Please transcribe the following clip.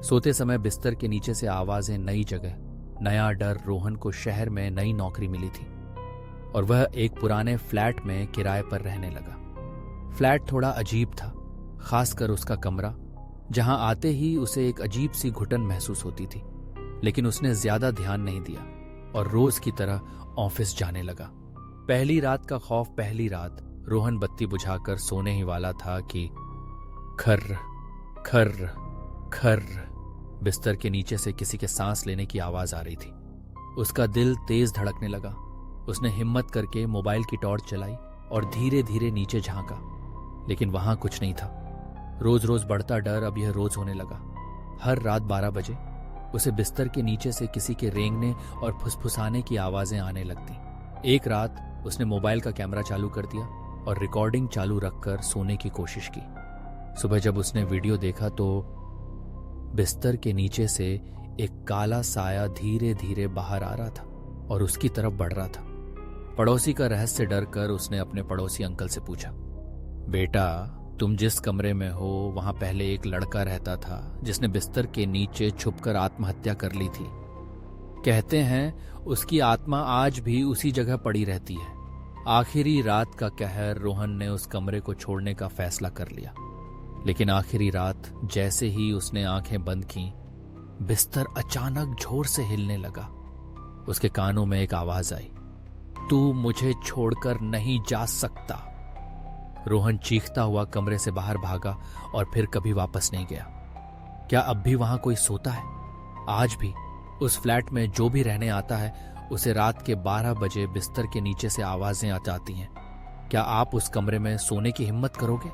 सोते समय बिस्तर के नीचे से आवाजें, नई जगह, नया डर। रोहन को शहर में नई नौकरी मिली थी और वह एक पुराने फ्लैट में किराए पर रहने लगा। फ्लैट थोड़ा अजीब था, खासकर उसका कमरा, जहां आते ही उसे एक अजीब सी घुटन महसूस होती थी। लेकिन उसने ज्यादा ध्यान नहीं दिया और रोज की तरह ऑफिस जाने लगा। पहली रात का खौफ, पहली रात। रोहन बत्ती बुझाकर सोने ही वाला था कि खर्र खर्र खर्र बिस्तर के नीचे से किसी के सांस लेने की आवाज आ रही थी। उसका दिल तेज धड़कने लगा। उसने हिम्मत करके मोबाइल की टॉर्च जलाई और धीरे धीरे नीचे झांका, लेकिन वहां कुछ नहीं था। रोज रोज बढ़ता डर अब यह रोज होने लगा। हर रात 12 बजे उसे बिस्तर के नीचे से किसी के रेंगने और फुसफुसाने की आवाजें आने लगती। एक रात उसने मोबाइल का कैमरा चालू कर दिया और रिकॉर्डिंग चालू रखकर सोने की कोशिश की। सुबह जब उसने वीडियो देखा तो बिस्तर के नीचे से एक काला साया धीरे धीरे बाहर आ रहा था और उसकी तरफ बढ़ रहा था। पड़ोसी का रहस्य डर कर उसने अपने पड़ोसी अंकल से पूछा, बेटा, तुम जिस कमरे में हो वहां पहले एक लड़का रहता था जिसने बिस्तर के नीचे छुपकर आत्महत्या कर ली थी। कहते हैं उसकी आत्मा आज भी उसी जगह पड़ी रहती है। आखिरी रात का कहर। रोहन ने उस कमरे को छोड़ने का फैसला कर लिया, लेकिन आखिरी रात जैसे ही उसने आंखें बंद की, बिस्तर अचानक जोर से हिलने लगा। उसके कानों में एक आवाज आई, तू मुझे छोड़कर नहीं जा सकता। रोहन चीखता हुआ कमरे से बाहर भागा और फिर कभी वापस नहीं गया। क्या अब भी वहां कोई सोता है? आज भी उस फ्लैट में जो भी रहने आता है उसे रात के 12 बजे बिस्तर के नीचे से आवाजें आ जाती हैं। क्या आप उस कमरे में सोने की हिम्मत करोगे?